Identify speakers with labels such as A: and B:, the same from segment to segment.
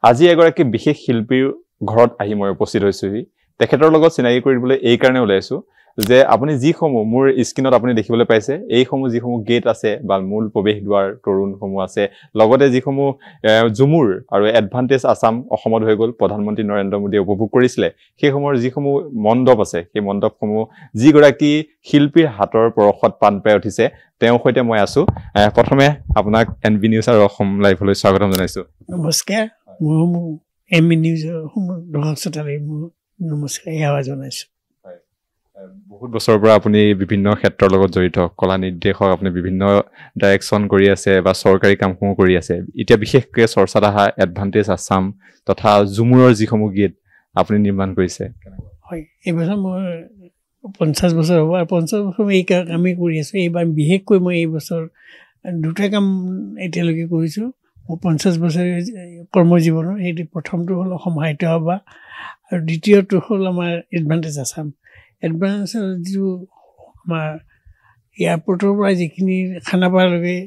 A: আজি এগৰাকী বিশেষ শিল্পীৰ ঘৰত আহি মই উপস্থিত হৈছোহি তেখেতৰ লগত চিনাকি কৰিবলৈ এই কাৰণে ওলাইছো যে আপুনি যিসমূহ মোৰ স্ক্ৰিনত আপুনি দেখিবলৈ পাইছে এইসমূহ যিসমূহ গেট আছে বা মূল প্ৰৱেশ দুৱাৰ তৰুণসমূহ আছে লগতে যিসমূহ জুমুৰ আৰু এডভান্টেজ আসাম অসমত হৈ গ'ল প্ৰধানমন্ত্ৰী নৰেন্দ্ৰ মোদীয়ে উপভোগ কৰিছিলে সেইসমূহৰ যিসমূহ মণ্ডপ আছে সেই মণ্ডপসমূহ যিগৰাকী শিল্পীৰ হাতৰ পৰশত পাণ পাই উঠিছে তেওঁৰ সৈতে মই আছো প্ৰথমে আপোনাক এনবি নিউজ আৰু অসম লাইভলৈ স্বাগতম জনাইছো
B: নমস্কাৰ মই এনবি নিউজৰ দৰ্শক শ্ৰোতালৈ নমস্কাৰ সেৱা জনাইছো
A: বহুত বছৰৰ পৰা আপুনি বিভিন্ন ক্ষেত্ৰৰ লগত জড়িত কলা নিৰ্দেশক আপুনি বিভিন্ন ডাইৰেকশ্যন কৰি আছে বা চৰকাৰী কামসমূহ কৰি আছে এতিয়া বিশেষকৈ চৰ্চাত অহা এডভান্টেজ আসাম তথা জুমুৰৰ যিসমূহ গীত আপুনি নিৰ্মাণ কৰিছে
B: হয় এইবছৰ মই 50 বছৰ হ'ব আৰু 50 বছৰ এই কামেই কৰি আছোঁ এইবাৰ বিশেষকৈ মই এই বছৰ দুটা কাম এতিয়ালৈকে কৰিছোঁ মোৰ 50 বছৰ কৰ্মজীৱনৰ সেইটো প্ৰথমটো হ'ল অসম সাহিত্য সভা আৰু দ্বিতীয়টো হ'ল আমাৰ এডভান্টেজ আসাম এডভান্টেজ যিটো আমাৰ এয়াৰপৰ্টৰ পৰা যিখিনি খানাপাৰালৈকে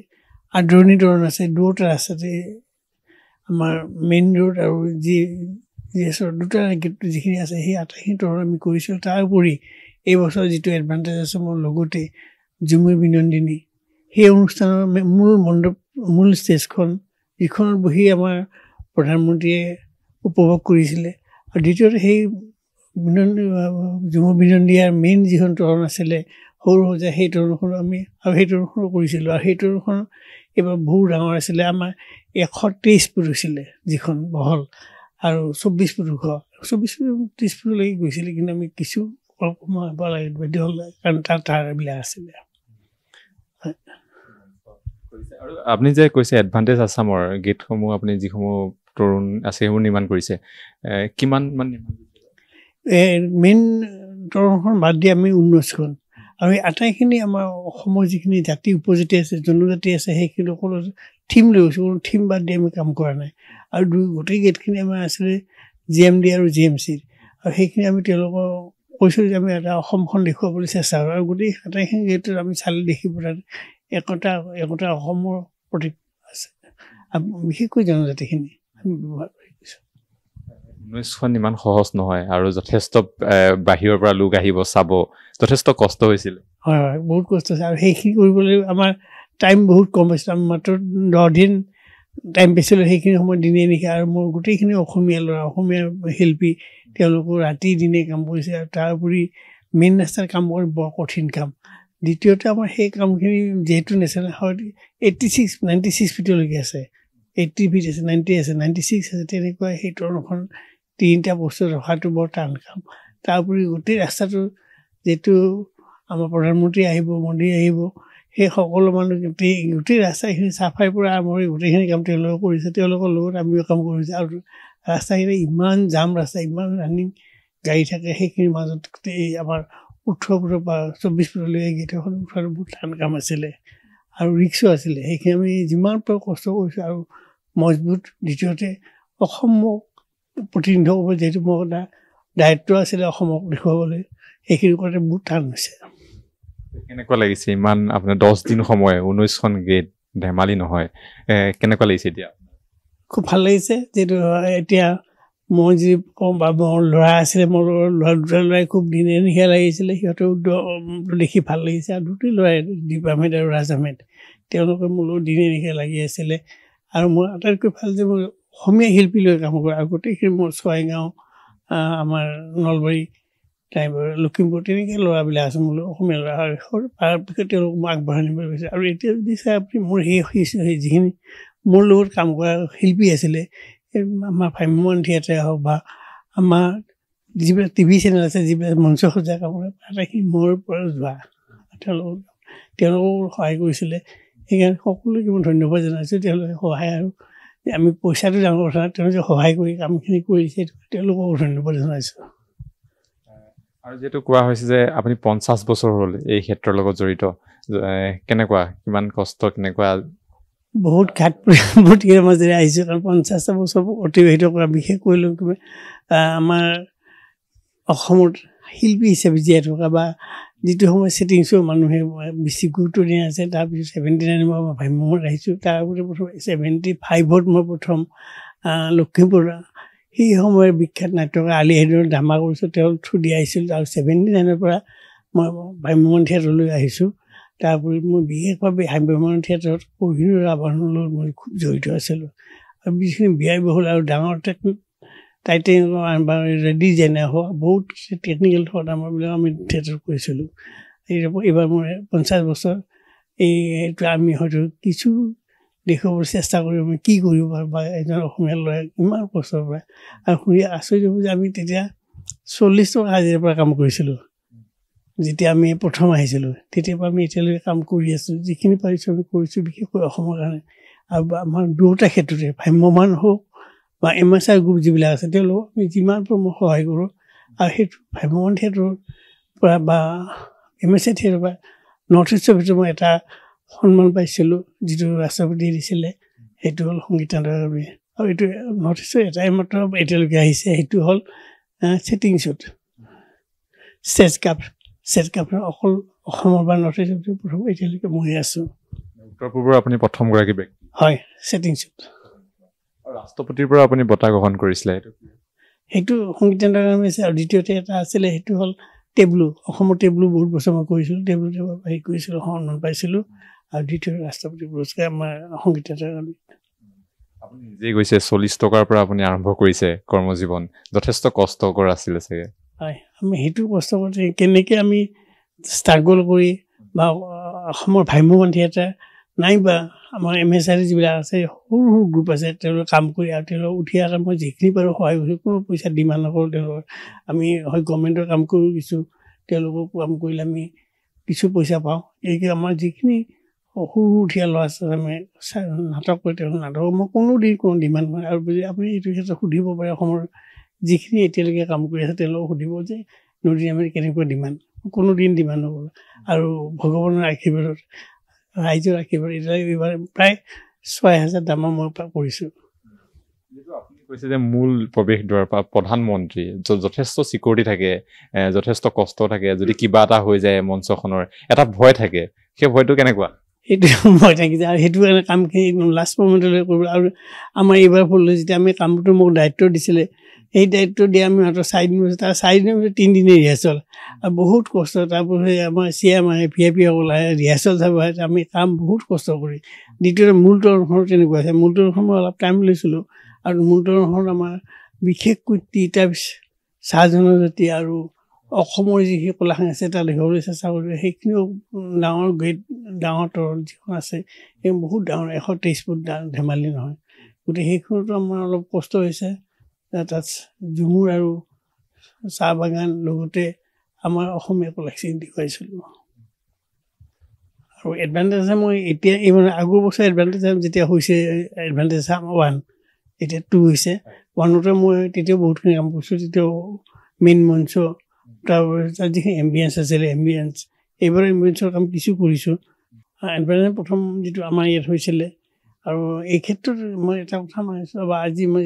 B: আদৰণি তৰণ আছে দুটা ৰাস্তাতে আমাৰ মেইন ৰোড আৰু যি দুটা গেট যিখিনি আছে সেই আটাইখিনি তৰণ আমি কৰিছোঁ তাৰ উপৰি এই বছৰ যিটো এডভান্টেজ আছে মোৰ লগতে ঝুমুৰ বিনন্দিনী সেই অনুষ্ঠানৰ মূল ষ্টেজখন যিখনত বহি আমাৰ প্ৰধানমন্ত্ৰীয়ে উপভোগ কৰিছিলে আৰু দ্বিতীয়তে সেই ঝুমুৰ বিনন্দিয়াৰ মেইন যিখন তৰণ আছিলে সৰু সজা সেই তৰণখন আমি আৰু সেই তৰণখনো কৰিছিলোঁ আৰু সেই তৰণখন এইবাৰ বহুত ডাঙৰ আছিলে আমাৰ 123 ফুট হৈছিলে যিখন বহল আৰু 24 ফুট ওখ 24 ফুট 30 ফুটলৈকে গৈছিলে কিন্তু আমি কিছু অলপ সময় লাগে বাধ্য হ'ল কাৰণ তাৰবিলাক আছিলে
A: আৰু আপুনি যে কৈছে এডভান্টেজ আসামৰ গীতসমূহ আপুনি যিসমূহ তৰুণ আছে সেইবোৰ নিৰ্মাণ কৰিছে কিমান মান নিৰ্মাণ
B: মেইন তৰণখন বাদ দি আমি 19খন আৰু এই আটাইখিনি আমাৰ অসমৰ যিখিনি জাতি উপজাতি আছে জনজাতি আছে সেইখিনি সকলো থিম লৈ গৈছোঁ কোনো থিম বাদ দি আমি কাম কৰা নাই আৰু গোটেই গেটখিনি আমাৰ আছিলে GMD আৰু GMC আৰু সেইখিনি আমি তেওঁলোকক কৈছোঁ যে আমি এটা অসমখন দেখুৱাবলৈ চেষ্টা কৰোঁ আৰু গোটেই আটাইখিনি গেটত আমি চালে দেখিব তাত একতা অসমৰ প্ৰতীক আছে বিশেষকৈ জনজাতিখিনি আমি ব্যৱহাৰ কৰি গৈছোঁ
A: 19খন ইমান সহজ নহয় আৰু যথেষ্ট বাহিৰৰ পৰা লোক আহিব চাব যথেষ্ট কষ্ট হৈছিল
B: হয় হয় বহুত কষ্ট হৈছে আৰু সেইখিনি কৰিবলৈ আমাৰ টাইম বহুত কম হৈছিল আমি মাত্ৰ 10 দিন টাইম পাইছিলোঁ সেইখিনি সময় দিনে নিশা আৰু মোৰ গোটেইখিনি অসমীয়া ল'ৰা অসমীয়া শিল্পী তেওঁলোকৰ ৰাতি দিনে কাম কৰিছে আৰু তাৰ উপৰি মেইন ৰাস্তাৰ কাম কৰি বৰ কঠিন কাম দ্বিতীয়তে আমাৰ সেই কামখিনি যিহেতু নেশ্যনেল হাইৱে 96 ফিটলৈকে আছে 80 ফিট আছে 90 আছে 96 আছে তেনেকুৱা সেই তৰণখন তিনিটা বস্তু ৰখাটো বৰ টান কাম তাৰ উপৰি গোটেই ৰাস্তাটো যিটো আমাৰ প্ৰধানমন্ত্ৰী আহিব মন্ত্ৰী আহিব সেই সকলো মানুহ গোটেই ৰাস্তাখিনি চাফাই পৰা আৰম্ভ কৰি গোটেইখিনি কাম তেওঁলোকে কৰিছে তেওঁলোকৰ লগত আমিও কাম কৰিছে আৰু ৰাস্তাখিনি ইমান জাম ৰাস্তা ইমান ৰানিং গাড়ী থাকে সেইখিনিৰ মাজত গোটেই আমাৰ 18 ফুট বা 24 ফুটলৈকে গেট এখন উঠাটো বহুত টান কাম আছিলে আৰু ৰিক্সো আছিলে সেইখিনি আমি যিমান পাৰোঁ কষ্ট কৰিছোঁ আৰু মজবুত দ্বিতীয়তে অসমক প্ৰতিনিধিত্ব কৰিব যিহেতু মোৰ এটা দায়িত্ব আছিলে অসমক দেখুৱাবলৈ সেইখিনি কৰাটো বহুত টান হৈছে
A: কেনেকুৱা লাগিছে ইমান আপোনাৰ 10 দিন সময় 19খন গেট ধেমালি নহয় কেনেকুৱা লাগিছে এতিয়া
B: খুব ভাল লাগিছে যিহেতু এতিয়া মই যি কওঁ বা মোৰ ল'ৰা আছিলে মোৰ দুটা ল'ৰাই খুব দিনে নিশা লাগিছিলে সিহঁতেও দেখি ভাল লাগিছে আৰু দুটি ল'ৰাই দীপ আহমেদ আৰু ৰাজ আহমেদ তেওঁলোকে মোৰ লগত দিনে নিশা লাগি আছিলে আৰু মোৰ আটাইতকৈ ভাল যে মই অসমীয়া শিল্পী লৈ কাম কৰোঁ আৰু গোটেইখিনি মোৰ ছয়গাঁও আমাৰ নলবাৰী টাইপৰ লখিমপুৰ তেনেকৈ ল'ৰাবিলাক আছে মোৰ অসমীয়া ল'ৰা তাৰ পিছত তেওঁলোক মই আগবঢ়াই নিব বিচাৰিছোঁ আৰু এতিয়া যদি চাই আপুনি মোৰ সেই যিখিনি মোৰ লগত কাম কৰা শিল্পী আছিলে আমাৰ ভ্ৰাম্যমাণ থিয়েটাৰ হওক বা আমাৰ যিবিলাক টিভি চেনেল আছে যিবিলাক মঞ্চ সজ্জা কাম কৰে আটাইখিনি মোৰ পৰা যোৱা তেওঁলোকক সহায় কৰিছিলে সেইকাৰণে সকলোকে মই ধন্যবাদ জনাইছোঁ তেওঁলোকে সহায় আৰু আমি পইচাটো ডাঙৰ কথা তেওঁলোকে সহায় কৰি কামখিনি কৰিছে তেওঁলোকক ধন্যবাদ জনাইছোঁ
A: আৰু যেটো কোৱা হৈছে যে আপুনি 50 বছৰ হ'ল এই ক্ষেত্ৰৰ লগত জড়িত কেনেকুৱা কিমান কষ্ট কেনেকুৱা
B: বহুত ঘাট প্ৰতিৰ মাজেৰে আহিছোঁ কাৰণ 50টা বছৰ অতিবাহিত কৰা বিশেষকৈ আমাৰ অসমত শিল্পী হিচাপে জীয়াই থকা বা যিটো সময় ছেটিং শ্ব' মানুহে বেছি গুৰুত্ব দিয়া আছে তাৰপিছত 79 মই ভ্ৰাম্যমাণত আহিছোঁ তাৰ আগতে প্ৰথম 75ত মই প্ৰথম লখিমপুৰ সেই সময়ৰ বিখ্যাত নাট্যকাৰ আলি হেদৰ ধামা কৰিছোঁ তেওঁ থ্ৰু দি আহিছিল আৰু 79 পৰা মই ভ্ৰাম্যমাণ থিয়েটাৰলৈ আহিছোঁ তাৰোপৰি মই বিশেষভাৱে ভ্ৰাম্যমাণ থিয়েটাৰত কোহিনুৰ ৰাভানৰ লগত মই খুব জড়িত আছিলোঁ আৰু যিখিনি ব্যয়বহুল আৰু ডাঙৰ টাইটেল বা ডিজাইনাৰ হওক বহুত টেকনিকেল থট আমাৰবিলাক আমি থিয়েটাৰ কৰিছিলোঁ এইবাৰ মোৰ 50 বছৰ এইটো আমি হয়তো কিছু দেখুৱাবলৈ চেষ্টা কৰি আমি কি কৰিব পাৰোঁ বা এজন অসমীয়া ল'ৰাই ইমান কষ্টৰ পৰা আৰু শুনি আচৰিত হ'ব যে আমি তেতিয়া 40 টকা হাজিৰাৰ পৰা কাম কৰিছিলোঁ যেতিয়া আমি প্ৰথম আহিছিলোঁ তেতিয়াৰ পৰা আমি এতিয়ালৈকে কাম কৰি আছোঁ যিখিনি পাৰিছোঁ আমি কৰিছোঁ বিশেষকৈ অসমৰ কাৰণে আৰু আমাৰ দুয়োটা ক্ষেত্ৰতে ভ্ৰাম্যমাণ হওক বা MSR গ্ৰুপ যিবিলাক আছে তেওঁলোকক আমি যিমান পাৰোঁ মই সহায় কৰোঁ আৰু সেইটো ভ্ৰাম্যমাণ থিয়েটাৰৰ পৰা বা MSR থিয়েটাৰৰ পৰা নৰ্থ ইষ্টৰ ভিতৰত মই এটা সন্মান পাইছিলোঁ যিটো ৰাষ্ট্ৰপতিয়ে দিছিলে সেইটো হ'ল সংগীত নাটক একাডেমী আৰু এইটো নৰ্থ ইষ্টৰ এটাই মাত্ৰ এতিয়ালৈকে আহিছে সেইটো হ'ল ছেটিং শ্বুট ষ্টেজ কাপ অকল অসমৰ পৰা নৰ্থ ইষ্টৰ প্ৰথম এতিয়ালৈকে মই আছোঁ
A: উত্তৰ পূৰ্বৰ আপুনি প্ৰথমগৰাকী ব্যক্তি
B: হয় ছেটিং শ্বুট
A: আৰু ৰাষ্ট্ৰপতিৰ পৰা আপুনি বঁটা গ্ৰহণ কৰিছিলে
B: সেইটো সংগীত নাটক একাডেমী আছে আৰু দ্বিতীয়তে এটা আছিলে সেইটো হ'ল টেবলো অসমৰ টেবলো বহুত বছৰ মই কৰিছিলোঁ টেবলোতে হেৰি কৰিছিলোঁ সন্মান পাইছিলোঁ আৰু দ্বিতীয় ৰাষ্ট্ৰপতি পুৰস্কাৰ আমাৰ সংগীত নাটক একাডেমী
A: আপুনি নিজেই কৈছে 40 টকাৰ পৰা আপুনি আৰম্ভ কৰিছে কৰ্মজীৱন যথেষ্ট কষ্টকৰ আছিলে চাগে
B: হয় আমি সেইটো কষ্ট কৰি কেনেকৈ আমি ষ্ট্ৰাগল কৰি বা অসমৰ ভ্ৰাম্যমাণ থিয়েটাৰ নাইবা আমাৰ MSR যিবিলাক আছে সৰু সৰু গ্ৰুপ আছে তেওঁলোকে কাম কৰি আৰু তেওঁলোকক উঠি অহাৰ মই যিখিনি পাৰোঁ সহায় কৰিছোঁ কোনো পইচা ডিমাণ্ড নকৰোঁ তেওঁলোকৰ আমি হয় গভৰ্ণমেণ্টৰ কাম কৰি কিছু তেওঁলোকক কাম কৰিলে আমি কিছু পইচা পাওঁ এই আমাৰ যিখিনি সৰু উঠীয়া ল'ৰা ছোৱালী আমি নাটক কৰি তেওঁলোক নাটক মই কোনো ডিমাণ্ড নহয় আৰু যদি আপুনি এইটো ক্ষেত্ৰত সুধিব পাৰে অসমৰ যিখিনি এতিয়ালৈকে কাম কৰি আছে তেওঁলোকক সুধিব যে নদী আমি কেনেকুৱা ডিমাণ্ড কোনো দিন ডিমাণ্ড নকৰোঁ আৰু ভগৱানৰ আশীৰ্বাদত ৰাইজৰ আশীৰ্বাদ এইবাৰ প্ৰায় 6,000 দামা মই কৰিছোঁ
A: আপুনি কৈছে যে মূল প্ৰৱেশ দ্বাৰৰ পৰা প্ৰধানমন্ত্ৰী যথেষ্ট চিকিউৰিটি থাকে যথেষ্ট কষ্ট থাকে যদি কিবা এটা হৈ যায় মঞ্চখনৰ এটা ভয় থাকে সেই ভয়টো কেনেকুৱা
B: সেইটো ভয় থাকিছে আৰু সেইটো কাৰণে কামখিনি লাষ্ট মমেণ্টলৈ কৰিব আৰু আমাৰ এইবাৰ ফুললৈ যেতিয়া আমি কামটো মোক দায়িত্ব দিছিলে সেই দায়িত্ব দিয়ে আমি মাত্ৰ 4 দিন তাৰ 4 দিনৰ ভিতৰত 3 দিনেই ৰিহাৰ্চেল আৰু বহুত কষ্ট তাৰপিছত আমাৰ CM আহে VIP সকল আহে ৰিহাৰ্চেল চাব আহে আমি কাম বহুত কষ্ট কৰি দ্বিতীয়তে মূলতৰণখনত তেনেকুৱা আছে মূলতৰণখন মই অলপ টাইম লৈছিলোঁ আৰু মূলতৰণখনত আমাৰ বিশেষকৈ তিতা চাহ জনজাতি আৰু অসমৰ যিখিনি কলা সংস্কৃতি তাত দেখাবলৈ চেষ্টা কৰিলোঁ সেইখিনিও ডাঙৰ গেট ডাঙৰ তৰণ যিখন আছে সেই বহুত ডাঙৰ 123 ফুট ধেমালি নহয় গতিকে সেইখনতো আমাৰ অলপ কষ্ট হৈছে তাত ঝুমুৰ আৰু চাহ বাগান লগতে আমাৰ অসমীয়া কলাকৃতি দেখুৱাইছিলোঁ আৰু এডভান্টেজ মই এতিয়া এইবাৰ আগৰ বছৰ এডভান্টেজ যেতিয়া হৈছে এডভান্টেজ 1 এতিয়া 2 হৈছে 1তে মই তেতিয়াও বহুতখিনি কাম কৰিছোঁ তেতিয়াও মেইন মঞ্চ তাৰপিছত যিখিনি এম্বিয়েঞ্চ আছিলে এম্বিয়েঞ্চ এইবাৰ এম্বিয়েঞ্চৰ কাম কিছু কৰিছোঁ এডভান্টেজ প্ৰথম যিটো আমাৰ ইয়াত হৈছিলে আৰু এই ক্ষেত্ৰত মই এটা কথা মানিছোঁ বা আজি মই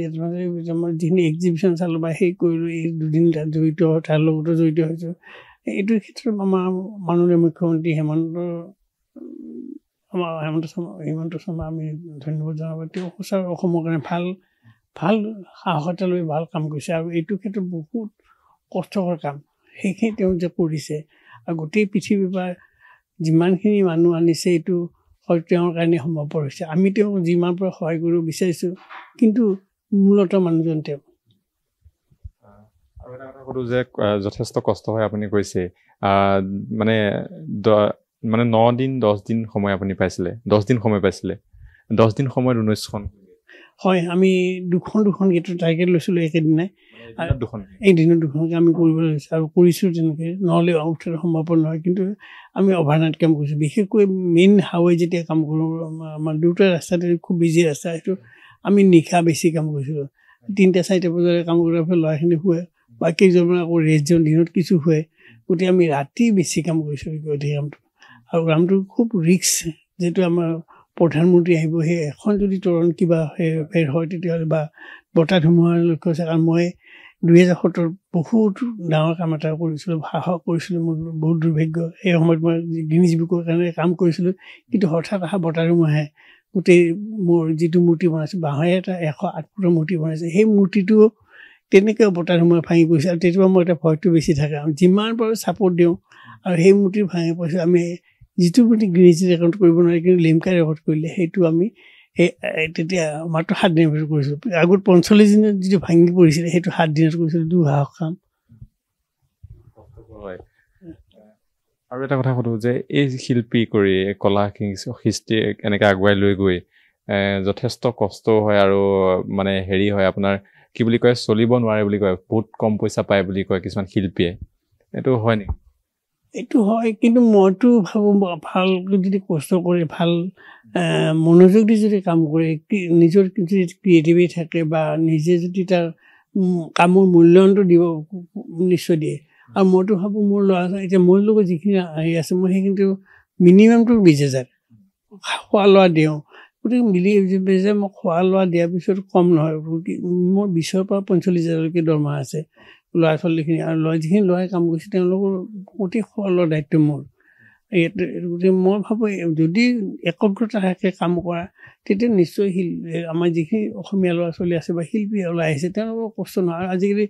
B: যিখিনি এক্সিবিশ্যন চালোঁ বা সেই কৰিলোঁ এই দুদিন তাত জড়িত তাৰ লগতো জড়িত হৈছোঁ এইটো ক্ষেত্ৰত আমাৰ মাননীয় মুখ্যমন্ত্ৰী হিমন্ত শৰ্মা আমি ধন্যবাদ জনাব তেওঁ সঁচা অসমৰ কাৰণে ভাল সাহস এটা লৈ ভাল কাম কৰিছে আৰু এইটো ক্ষেত্ৰত বহুত কষ্টকৰ কাম সেইখিনি তেওঁ যে কৰিছে আৰু গোটেই পৃথিৱীৰ পৰা যিমানখিনি মানুহ আনিছে এইটো হয় তেওঁৰ কাৰণে সম্ভৱপৰ হৈছে আমি তেওঁক যিমান পৰা সহায় কৰিব বিচাৰিছোঁ কিন্তু মূলতঃ মানুহজন তেওঁ
A: আৰু এটা কথা সুধো যে যথেষ্ট কষ্ট হয় আপুনি কৈছে মানে 9 দিন 10 দিন সময় আপুনি পাইছিলে 10 দিন সময় পাইছিলে 10 দিন সময়ত 19খন
B: হয় আমি দুখন গীতৰ টাৰ্গেট লৈছিলোঁ একেদিনাই এই দিনত দুখনকৈ আমি কৰিবলৈ লৈছোঁ আৰু কৰিছোঁ তেনেকৈ নহ'লে উঠাৰ সম্ভৱ নহয় কিন্তু আমি অভাৰনাইট কাম কৰিছোঁ বিশেষকৈ মেইন হাইৱে যেতিয়া কাম কৰোঁ আমাৰ দুটা ৰাস্তাতে খুব বিজি ৰাস্তা সেইটো আমি নিশা বেছি কাম কৰিছিলোঁ 3-4 বজালৈ কাম কৰাৰ ফলত ল'ৰাখিনি শুৱে বা কেইজনমান আকৌ ৰেষ্টজন দিনত কিছু শুৱে গতিকে আমি ৰাতি বেছি কাম কৰিছোঁ গোটেই কামটো আৰু কামটো খুব ৰিস্ক যিটো আমাৰ প্ৰধানমন্ত্ৰী আহিব সেই এখন যদি তৰণ কিবা ফেৰ হয় তেতিয়াহ'লে বা বতাহ ধুমুহাৰ লক্ষ্য আছে কাৰণ মই 2017 বহুত ডাঙৰ কাম এটা কৰিছিলোঁ সাহস কৰিছিলোঁ মোৰ বহুত দুৰ্ভাগ্য সেই সময়ত মই গিনিজ বুকৰ কাৰণে কাম কৰিছিলোঁ কিন্তু হঠাৎ বতাহ ধুমুহা আহে গোটেই মোৰ যিটো মূৰ্তি বনাইছোঁ বাঁহৰে এটা 108 ফুটৰ মূৰ্তি বনাইছে সেই মূৰ্তিটো তেনেকৈ বতাহ সময় ভাঙি পৰিছে আৰু তেতিয়া মোৰ এটা ভয়টো বেছি থাকে যিমান পাৰোঁ ছাপৰ্ট দিওঁ আৰু সেই মূৰ্তি ভাঙি পৰিছে আমি যিটো মূৰ্তি গ্ৰিজ ৰেকৰ্ড কৰিব নোৱাৰি কিন্তু লিমকা ৰেকৰ্ড কৰিলে সেইটো আমি তেতিয়া মাত্ৰ 7 দিনৰ ভিতৰত কৰিছিলোঁ আগত 45 দিনত যিটো ভাঙি পৰিছিলে সেইটো 7 দিনত কৰিছিলোঁ দুঃসাহস কাম
A: আৰু এটা কথা সুধো যে এই শিল্পী কৰি কলা সৃষ্টি এনেকৈ আগুৱাই লৈ গৈ যথেষ্ট কষ্ট হয় আৰু মানে হেৰি হয় আপোনাৰ কি বুলি কয় চলিব নোৱাৰে বুলি কয় বহুত কম পইচা পায় বুলি কয় কিছুমান শিল্পীয়ে এইটো হয় নেকি
B: এইটো হয় কিন্তু মইতো ভাবোঁ ভাল যদি কষ্ট কৰি ভাল মনোযোগ দি যদি কাম কৰে নিজৰ যদি ক্ৰিয়েটিভিটি থাকে বা নিজে যদি তাৰ কামৰ মূল্যায়নটো দিব নিশ্চয় দিয়ে আৰু মইতো ভাবোঁ মোৰ ল'ৰা এতিয়া মোৰ লগত যিখিনি আহি আছে মই সেইখিনিতো মিনিমামটো 20,000 খোৱা লোৱা দিওঁ গতিকে মিলি যে মই খোৱা লোৱা দিয়াৰ পিছত কম নহয় মোৰ 20,000 পৰা 45,000লৈকে দৰমহা আছে ল'ৰা ছোৱালীখিনি আৰু যিখিনি ল'ৰাই কাম কৰিছে তেওঁলোকৰ গোটেই খোৱা লোৱাৰ দায়িত্ব মোৰ গতিকে মই ভাবোঁ যদি একগ্ৰতা থাকে কাম কৰা তেতিয়া নিশ্চয় আমাৰ যিখিনি অসমীয়া ল'ৰা ছোৱালী আছে বা শিল্পী ওলাই আহিছে তেওঁলোকৰ কষ্ট নহয় আৰু আজিকালি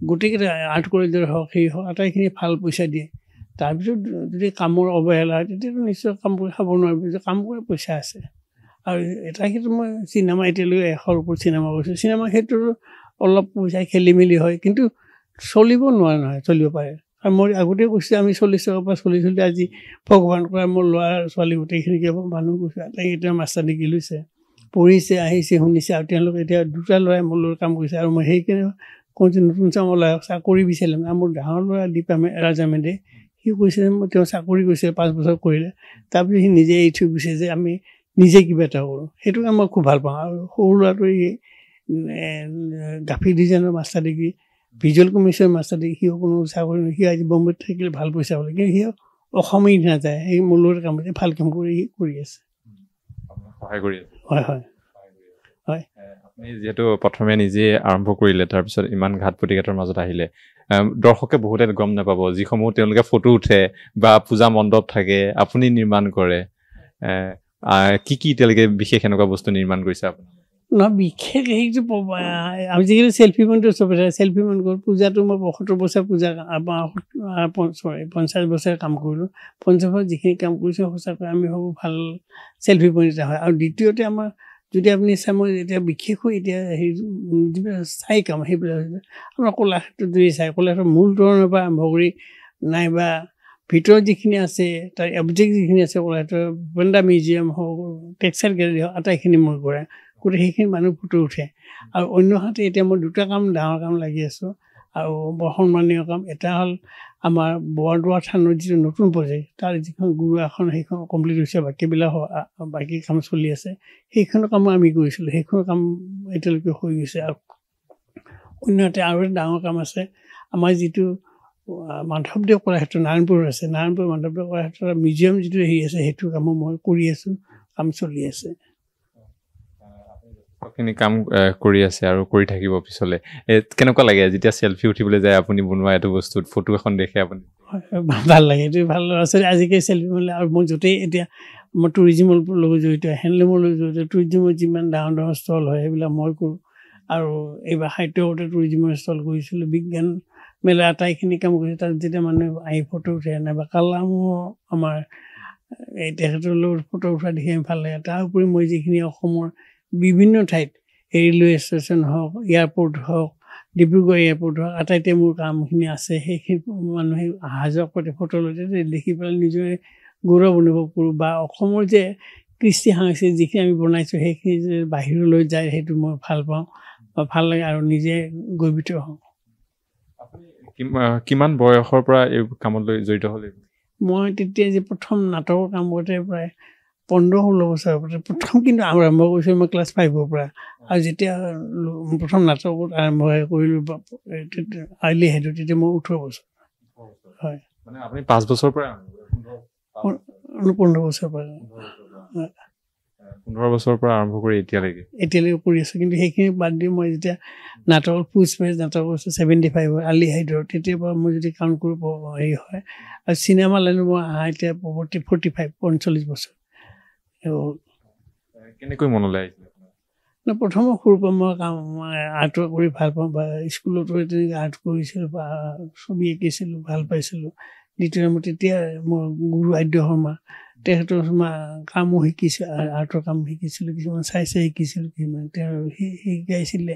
B: গোটেইকেইটা আৰ্ট কলেজৰ হওক সেই হওক আটাইখিনি ভাল পইচা দিয়ে তাৰপিছত যদি কামৰ অৱহেলা হয় তেতিয়াতো নিশ্চয় কাম কৰি খাব নোৱাৰিব যে কাম কৰি পইচা আছে আৰু এটা ক্ষেত্ৰত মই চিনেমা এতিয়ালৈকে 100ৰ ওপৰত চিনেমা কৰিছোঁ চিনেমা ক্ষেত্ৰতো অলপ পইচা খেলি মেলি হয় কিন্তু চলিব নোৱাৰে নহয় চলিব পাৰে আৰু মই আগতে কৈছোঁ আমি 40 টকাৰ পৰা চলি আজি ভগৱান কৰা মোৰ ল'ৰা ছোৱালী গোটেইখিনিকে মানুহ কৈছোঁ আটাইকেইটা মাষ্টাৰ ডিগ্ৰী লৈছে পঢ়িছে আহিছে শুনিছে আৰু তেওঁলোকে এতিয়া দুটা ল'ৰাই মোৰ লগত কাম কৰিছে আৰু মই সেইকাৰণে কওঁ যে নতুন চামলৈ চাকৰি বিচাৰিম আৰু মোৰ ডাঙৰ ল'ৰা দীপা ৰাজামেধে সি কৈছে যে মই তেওঁ চাকৰি কৰিছে 5 বছৰ কৰিলে তাৰপিছত সি নিজে এৰি থৈ গৈছে যে আমি নিজে কিবা এটা কৰোঁ সেইটো কাম মই খুব ভাল পাওঁ আৰু সৰু ল'ৰাটো এই গ্ৰাফিক ডিজাইনৰ মাষ্টাৰ ডিগ্ৰী ভিজুৱেল কমিশ্যনৰ মাষ্টাৰ ডিগ্ৰী সিও কোনো চাকৰি সি আজি বম্বেত থাকিলে ভাল পইচা পালে কিন্তু সি অসমেই নাযায় সেই মোৰ লগত কাম ভাল কাম কৰি আছে
A: সহায় কৰি আছে
B: হয় হয় হয়
A: আপুনি যিহেতু প্ৰথমে নিজে আৰম্ভ কৰিলে তাৰপিছত ইমান ঘাট প্ৰতিঘাতৰ মাজত আহিলে দৰ্শকে বহুতে গম নাপাব যিসমূহ তেওঁলোকে ফটো উঠে বা পূজা মণ্ডপ থাকে আপুনি নিৰ্মাণ কৰে কি এতিয়ালৈকে বিশেষ এনেকুৱা বস্তু নিৰ্মাণ কৰিছে আপুনি
B: নহয় বিশেষ সেইটো আজিকালি চেল্ফি পইণ্টটো চব চেল্ফি পইণ্ট কৰোঁ পূজাটো মই 75 বছৰ পূজা 50 বছৰ কাম কৰিলোঁ 50 বছৰ যিখিনি কাম কৰিছোঁ সঁচাকৈ আমি ভাবোঁ ভাল চেল্ফি পইণ্ট এটা হয় আৰু দ্বিতীয়তে আমাৰ যদি আপুনি চাই মই এতিয়া বিশেষকৈ এতিয়া হেৰি যিবিলাক স্থায়ী কাম সেইবিলাক আমাৰ কলাক্ষেত্ৰত যদি চাই কলাক্ষেত্ৰৰ মূল ধৰণৰ পৰা আৰম্ভ কৰি নাইবা ভিতৰত যিখিনি আছে তাৰ অবজেক্ট যিখিনি আছে কলাক্ষেত্ৰৰ ভূপেন্দ্ৰা মিউজিয়াম হওক টেক্সটাইল গেলেৰী হওক আটাইখিনি মই কৰা গোটেই সেইখিনি মানুহ ফটো উঠে আৰু অন্য হাতে এতিয়া মই দুটা কাম ডাঙৰ কাম লাগি আছোঁ আৰু বৰ সন্মানীয় কাম এটা হ'ল আমাৰ বৰদোৱা থানৰ যিটো নতুন প্ৰজেক্ট তাৰ যিখন গুৰু আসন সেইখন কমপ্লিট হৈছে বাকীবিলাক বাকী কাম চলি আছে সেইখনৰ কামো আমি কৰিছিলোঁ সেইখনৰ কাম এতিয়ালৈকে হৈ গৈছে আৰু অন্যহাতে আৰু এটা ডাঙৰ কাম আছে আমাৰ যিটো মাধৱদেৱ কলাক্ষেত্ৰ নাৰায়ণপুৰত আছে নাৰায়ণপুৰ মাধৱদেৱ কলাক্ষেত্ৰৰ মিউজিয়াম যিটো হেৰি আছে সেইটো কামো মই কৰি আছোঁ কাম চলি আছে
A: খিনি কাম কৰি আছে আৰু কৰি থাকিব পিছলে কেনেকুৱা লাগে যেতিয়া চেলফি উঠিবলৈ যায় আপুনি বনোৱা এইটো বস্তুত ফটো এখন দেখে আপুনি
B: ভাল লাগে এইটো ভাল আছে আজিকালি চেলফি মাৰিলে আৰু মই য'তেই এতিয়া মই টুৰিজিমৰ লগত জড়িত হেণ্ডলুমৰ লগত জড়িত টুৰিজিমৰ যিমান ডাঙৰ ডাঙৰ ষ্টল হয় সেইবিলাক মই কৰোঁ আৰু এইবাৰ সাহিত্যতে টুৰিজিমৰ ষ্টল কৰিছিলোঁ বিজ্ঞান মেলা আটাইখিনি কাম কৰিছোঁ তাত যেতিয়া মানুহে আহি ফটো উঠে নাইবা কালামো আমাৰ এই তেখেতৰ লগত ফটো উঠা দেখি আমি ভাল লাগে তাৰ উপৰি মই যিখিনি অসমৰ বিভিন্ন ঠাইত ৰেলৱে ষ্টেচন হওক এয়াৰপৰ্ট হওক ডিব্ৰুগড় এয়াৰপৰ্ট হওক আটাইতে মোৰ কামখিনি আছে সেইখিনি মানুহে অহা যোৱা কৰি ফটো লওঁতে দেখি পেলাই নিজৰে গৌৰৱ অনুভৱ কৰোঁ বা অসমৰ যে কৃষ্টি সাংস্কৃতিক যিখিনি আমি বনাইছোঁ সেইখিনি যে বাহিৰলৈ যায় সেইটো মই ভাল পাওঁ বা ভাল লাগে আৰু নিজে গৰ্বিত হওঁ
A: কিমান বয়সৰ পৰা এই কামত জড়িত হ'লে
B: মই তেতিয়া যে প্ৰথম নাটকৰ কাম কৰোঁতে প্ৰায় 15-16 বছৰ প্ৰথম কিন্তু আৰম্ভ কৰিছোঁ মই ক্লাছ 5ৰ পৰা আৰু যেতিয়া প্ৰথম নাটকত আৰম্ভ কৰিলোঁ আৰ্লি হেডত তেতিয়া মই 18 বছৰ হয়
A: মানে আপুনি 5 বছৰ পৰা
B: 15 বছৰ পৰা
A: 15 বছৰৰ পৰা আৰম্ভ কৰি এতিয়ালৈকে
B: কৰি আছোঁ কিন্তু সেইখিনি বাদ দি মই যেতিয়া নাটকৰ পুষ্পেজ নাটক কৰিছোঁ 75 আৰ্লি হাইডৰ তেতিয়াৰ পৰা মই যদি কাউণ্ট কৰিব হেৰি হয় আৰু চিনেমা লাইনত মই এতিয়া 45 45 বছৰ
A: কেনেকৈ মনলৈ আহিছিলে
B: না প্ৰথম সৰুৰ পৰা মই কাম আৰ্ট কৰি ভাল পাওঁ বা স্কুলতো তেনেকৈ আৰ্ট কৰিছিলোঁ বা ছবি আঁকিছিলোঁ ভাল পাইছিলোঁ দ্বিতীয় মই তেতিয়া মই গুৰু আদ্য শৰ্মা তেখেতৰ কামো শিকিছোঁ আৰ্টৰ কাম শিকিছিলোঁ কিছুমান চাই শিকিছিলোঁ কিছুমান তেওঁ শিকাইছিলে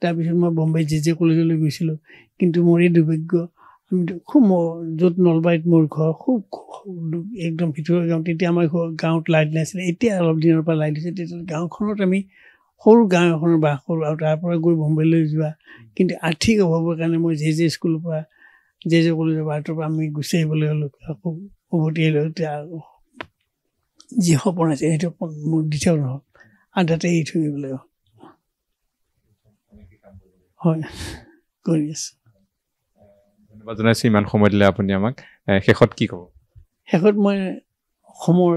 B: তাৰপিছত মই বম্বে জে কলেজলৈ গৈছিলোঁ কিন্তু মোৰ এই দুৰ্ভাগ্য আমি খুব য'ত নলবাৰীত মোৰ ঘৰ খুব একদম ভিতৰৰ গাঁও তেতিয়া আমাৰ গাঁৱত লাইট নাছিলে এতিয়া অলপ দিনৰ পৰা লাইট হৈছে তেতিয়া গাঁওখনত আমি সৰু গাঁও এখনৰ বাস কৰোঁ আৰু তাৰ পৰা গৈ বম্বেলৈ যোৱা কিন্তু আৰ্থিক অভাৱৰ কাৰণে মই জে স্কুলৰ পৰা জে কলেজৰ পৰা আৰ্টৰ পৰা আমি গুচি আহিবলৈ হ'লোঁ আকৌ উভতি আহিলোঁ এতিয়া যি সপোন আছে সেইটো মোৰ দিছেও নহ'ল আধাতে এৰি থৈ আহিবলৈ হয় কৰি আছোঁ
A: ধন্যবাদ জনাইছোঁ ইমান সময় দিলে আপুনি আমাক শেষত কি ক'ব
B: শেষত মই অসমৰ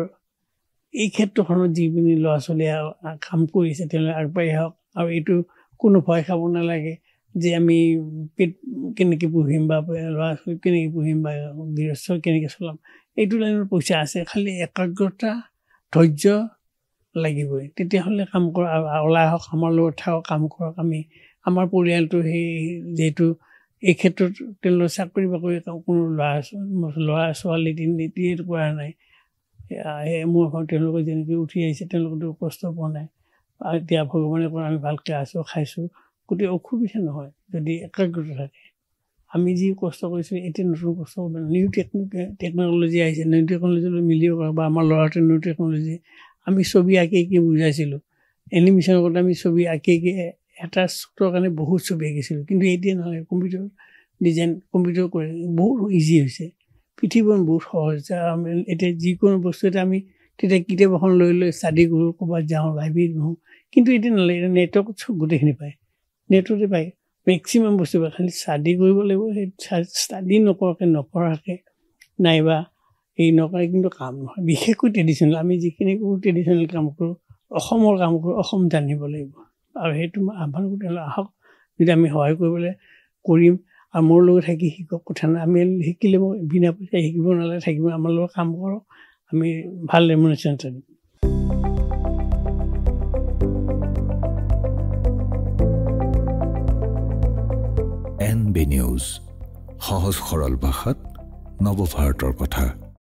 B: এই ক্ষেত্ৰখনত যিখিনি ল'ৰা ছোৱালীয়ে কাম কৰিছে তেওঁলোকে আগবাঢ়ি আহক আৰু এইটো কোনো ভয় খাব নালাগে যে আমি পেট কেনেকৈ পুহিম বা ল'ৰা ছোৱালী কেনেকৈ পুহিম বা গৃহস্থ কেনেকৈ চলাম এইটো লাইনৰ পইচা আছে খালি একাগ্ৰতা ধৈৰ্য লাগিবই তেতিয়াহ'লে কাম কৰা ওলাই আহক আমাৰ লগত থাকক কাম কৰক আমি আমাৰ পৰিয়ালটো সেই যিহেতু এই ক্ষেত্ৰত তেওঁলোকে চাকৰি বাকৰি কোনো ল'ৰা ছোৱালী তিনিটিয়েতো কৰা নাই মোৰ ঘৰত তেওঁলোকে যেনেকৈ উঠি আহিছে তেওঁলোকেতো কষ্ট পোৱা নাই এতিয়া ভগৱানে কৰা আমি ভালকৈ আছোঁ খাইছোঁ গোটেই অসুবিধা নহয় যদি একাগ্ৰতা থাকে আমি যি কষ্ট কৰিছোঁ এতিয়া নতুন কষ্ট কৰিব নিউ টেকন'লজি আহিছে নিউ টেকন'লজিলৈ মিলিব পাৰোঁ বা আমাৰ ল'ৰাটোৱে নিউ টেকন'লজি আমি ছবি আঁকি বুজাইছিলোঁ এনিমেশ্যনৰ কথা আমি ছবি আঁকি এটা শ্বুটৰ কাৰণে বহুত ছবি আঁকিছিলোঁ কিন্তু এতিয়া নহয় কম্পিউটাৰ ডিজাইন কম্পিউটাৰ কৰি বহুত ইজি হৈছে পৃথিৱীখন বহুত সহজ হৈছে আমি এতিয়া যিকোনো বস্তু এটা আমি তেতিয়া কিতাপ এখন লৈ ষ্টাডি কৰোঁ ক'ৰবাত যাওঁ লাইব্ৰেৰীত বহোঁ কিন্তু এতিয়া নালাগে এতিয়া নেটৱৰ্কত চব গোটেইখিনি পায় নেটতে পায় মেক্সিমাম বস্তু পায় খালি ষ্টাডি কৰিব লাগিব সেই ষ্টাডি নকৰাকৈ নাইবা এই নকৰে কিন্তু কাম নহয় বিশেষকৈ ট্ৰেডিশ্যনেল আমি যিখিনি কৰোঁ ট্ৰেডিশ্যনেল কাম কৰোঁ অসমৰ কাম কৰোঁ অসম জানিব লাগিব আৰু সেইটো মই আহ্বান কৰি আহক যদি আমি সহায় কৰিবলৈ কৰিম আৰু মোৰ লগত থাকি শিকক কথা নাই আমি শিকিলে মই বিনা পইচা শিকিব নালাগে থাকিব আমাৰ লগত কাম কৰক আমি ভাল ৰেমুনেশ্যন দিম
C: NB নিউজ সহজ সৰল ভাষাত নৱভাৰতৰ কথা